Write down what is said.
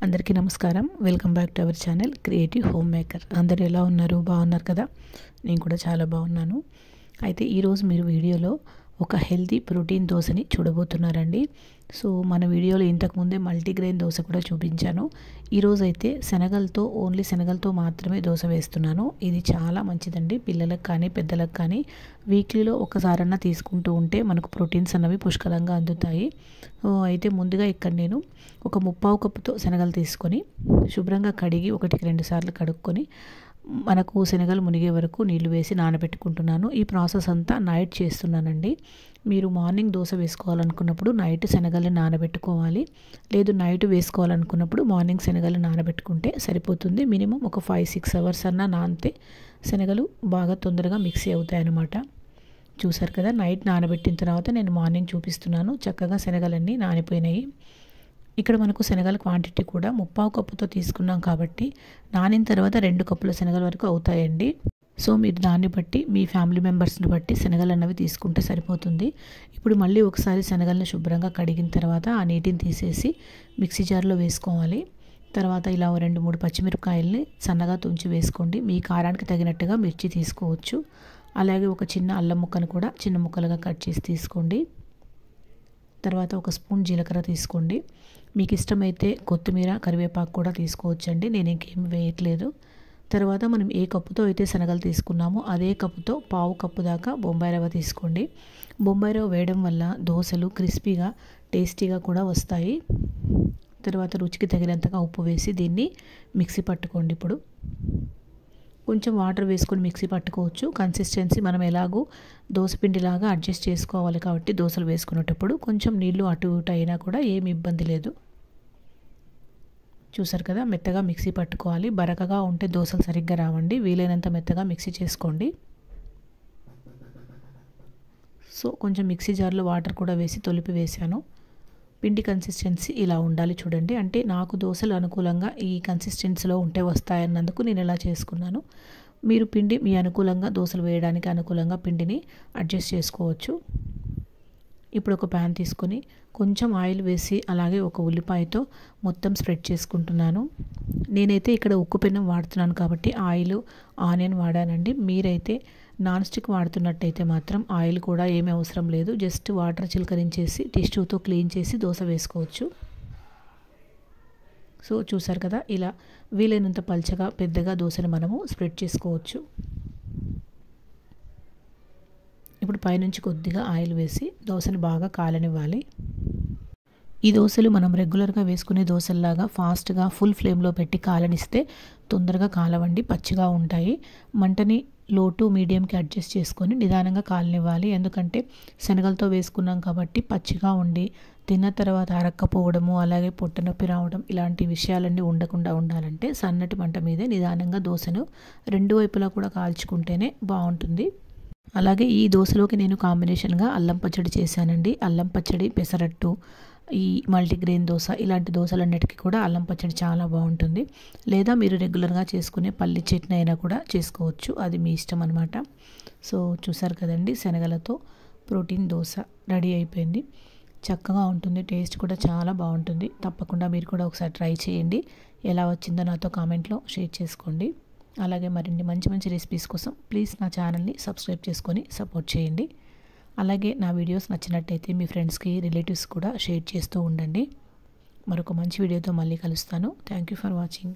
అందరికీ నమస్కారం. Welcome back to our channel creative home maker. అందరూ ఎలా ఉన్నారు? బాగున్నారు కదా? నేను కూడా చాలా బాగున్నాను. అయితే ఈరోజు మీరు వీడియోలో ఒక హెల్తీ ప్రోటీన్ దోశని చూడబోతున్నారండి. సో మన వీడియోలో ఇంతకుముందే మల్టీగ్రెయిన్ దోశ కూడా చూపించాను. ఈరోజు అయితే ఓన్లీ శనగలతో మాత్రమే దోశ వేస్తున్నాను. ఇది చాలా మంచిదండి. పిల్లలకు కానీ పెద్దలకు కానీ వీక్లీలో ఒకసారన్నా తీసుకుంటూ ఉంటే మనకు ప్రోటీన్స్ అన్నవి పుష్కలంగా అందుతాయి. అయితే ముందుగా ఇక్కడ నేను ఒక 1/4 కప్పుతో శనగలు తీసుకొని శుభ్రంగా కడిగి 1-2 సార్లు కడుక్కొని మనకు శనగలు మునిగే వరకు నీళ్లు వేసి నానబెట్టుకుంటున్నాను. ఈ ప్రాసెస్ అంతా నైట్ చేస్తున్నానండి. మీరు మార్నింగ్ దోశ వేసుకోవాలనుకున్నప్పుడు నైట్ శనగలు నానబెట్టుకోవాలి. లేదు నైట్ వేసుకోవాలనుకున్నప్పుడు మార్నింగ్ శనగలు నానబెట్టుకుంటే సరిపోతుంది. మినిమం ఒక 5-6 అవర్స్ అన్నా నానితే శనగలు బాగా తొందరగా మిక్సీ అవుతాయి అన్నమాట. చూసారు కదా, నైట్ నానబెట్టిన తర్వాత నేను మార్నింగ్ చూపిస్తున్నాను. చక్కగా శనగలన్నీ నానిపోయినాయి. ఇక్కడ మనకు శనగల క్వాంటిటీ కూడా 1/4 కప్పుతో తీసుకున్నాం కాబట్టి నానిన తర్వాత 2 కప్పుల శనగల వరకు అవుతాయండి. సో మీరు దాన్ని బట్టి మీ ఫ్యామిలీ మెంబర్స్ని బట్టి శనగలు అన్నవి తీసుకుంటే సరిపోతుంది. ఇప్పుడు మళ్ళీ ఒకసారి శనగలను శుభ్రంగా కడిగిన తర్వాత ఆ నీటిని తీసేసి మిక్సీ జార్లో వేసుకోవాలి. తర్వాత ఇలా 2-3 పచ్చిమిరపకాయల్ని సన్నగా తుంచి వేసుకోండి. మీ కారానికి తగినట్టుగా మిర్చి తీసుకోవచ్చు. అలాగే ఒక చిన్న అల్లం ముక్కను కూడా చిన్న ముక్కలుగా కట్ చేసి తీసుకోండి. తర్వాత ఒక స్పూన్ జీలకర్ర తీసుకోండి. మీకు ఇష్టమైతే కొత్తిమీర, కరివేపాకు కూడా తీసుకోవచ్చండి. నేను ఇంకేం వేయట్లేదు. తర్వాత మనం ఏ కప్పుతో అయితే శనగలు తీసుకున్నామో అదే కప్పుతో 1/4 కప్పు దాకా బొంబాయి రవ్వ తీసుకోండి. బొంబాయి రవ్వ వేయడం వల్ల దోశలు క్రిస్పీగా టేస్టీగా కూడా వస్తాయి. తర్వాత రుచికి తగినంతగా ఉప్పు వేసి దీన్ని మిక్సీ పట్టుకోండి. ఇప్పుడు కొంచెం వాటర్ వేసుకొని మిక్సీ పట్టుకోవచ్చు. కన్సిస్టెన్సీ మనం ఎలాగో దోశపిండిలాగా అడ్జస్ట్ చేసుకోవాలి కాబట్టి దోశలు వేసుకునేటప్పుడు కొంచెం నీళ్లు అటు ఇటు అయినా కూడా ఏమి ఇబ్బంది లేదు. చూసారు కదా, మెత్తగా మిక్సీ పట్టుకోవాలి. బరకగా ఉంటే దోశలు సరిగ్గా రావండి. వీలైనంత మెత్తగా మిక్సీ చేసుకోండి. సో కొంచెం మిక్సీ జార్లో వాటర్ కూడా వేసి తొలిపి వేసాను. పిండి కన్సిస్టెన్సీ ఇలా ఉండాలి చూడండి. అంటే నాకు దోశలు అనుకూలంగా ఈ కన్సిస్టెన్సీలో ఉంటే వస్తాయన్నందుకు నేను ఇలా చేసుకున్నాను. మీరు పిండి మీ అనుకూలంగా దోశలు వేయడానికి అనుకూలంగా పిండిని అడ్జస్ట్ చేసుకోవచ్చు. ఇప్పుడు ఒక ప్యాన్ తీసుకొని కొంచెం ఆయిల్ వేసి అలాగే ఒక ఉల్లిపాయతో మొత్తం స్ప్రెడ్ చేసుకుంటున్నాను. నేనైతే ఇక్కడ ఉక్కు పెనం వాడుతున్నాను కాబట్టి ఆనియన్ వాడానండి. మీరైతే నాన్ స్టిక్ వాడుతున్నట్టయితే మాత్రం ఆయిల్ కూడా ఏమీ అవసరం లేదు. జస్ట్ వాటర్ చిలకరించేసి టిష్యూతో క్లీన్ చేసి దోశ వేసుకోవచ్చు. సో చూసారు కదా, ఇలా వీలైనంత పల్చగా పెద్దగా దోశని మనము స్ప్రెడ్ చేసుకోవచ్చు. ఇప్పుడు పైనుంచి కొద్దిగా ఆయిల్ వేసి దోశని బాగా కాలనివ్వాలి. ఈ దోశలు మనం రెగ్యులర్గా వేసుకునే దోశల్లాగా ఫాస్ట్గా ఫుల్ ఫ్లేమ్లో పెట్టి కాలనిస్తే తొందరగా కాలవండి, పచ్చిగా ఉంటాయి. మంటని లో టు మీడియంకి అడ్జస్ట్ చేసుకొని నిదానంగా కాలనివ్వాలి. ఎందుకంటే శనగలతో వేసుకున్నాం కాబట్టి పచ్చిగా ఉండి తిన్న తర్వాత అరక్కపోవడము అలాగే పొట్ట నొప్పి రావడం ఇలాంటి విషయాలన్నీ ఉండకుండా ఉండాలంటే సన్నటి మంట మీదే నిదానంగా దోశను 2 వైపులా కూడా కాల్చుకుంటేనే బాగుంటుంది. అలాగే ఈ దోశలోకి నేను కాంబినేషన్గా అల్లం పచ్చడి చేశానండి. అల్లం పచ్చడి, పెసరట్టు, ఈ మల్టీగ్రెయిన్ దోశ ఇలాంటి దోశలన్నిటికీ కూడా అల్లం పచ్చడి చాలా బాగుంటుంది. లేదా మీరు రెగ్యులర్గా చేసుకునే పల్లి చట్నీ అయినా కూడా చేసుకోవచ్చు. అది మీ ఇష్టం అనమాట. సో చూసారు కదండి, శనగలతో ప్రోటీన్ దోశ రెడీ అయిపోయింది. చక్కగా ఉంటుంది, టేస్ట్ కూడా చాలా బాగుంటుంది. తప్పకుండా మీరు కూడా ఒకసారి ట్రై చేయండి. ఎలా వచ్చిందో నాతో కామెంట్లో షేర్ చేసుకోండి. అలాగే మరిన్ని మంచి మంచి రెసిపీస్ కోసం ప్లీజ్ నా ఛానల్ని సబ్స్క్రైబ్ చేసుకొని సపోర్ట్ చేయండి. అలాగే నా వీడియోస్ నచ్చినట్టయితే మీ ఫ్రెండ్స్కి, రిలేటివ్స్ కూడా షేర్ చేస్తూ ఉండండి. మరొక మంచి వీడియోతో మళ్ళీ కలుస్తాను. Thank you for watching.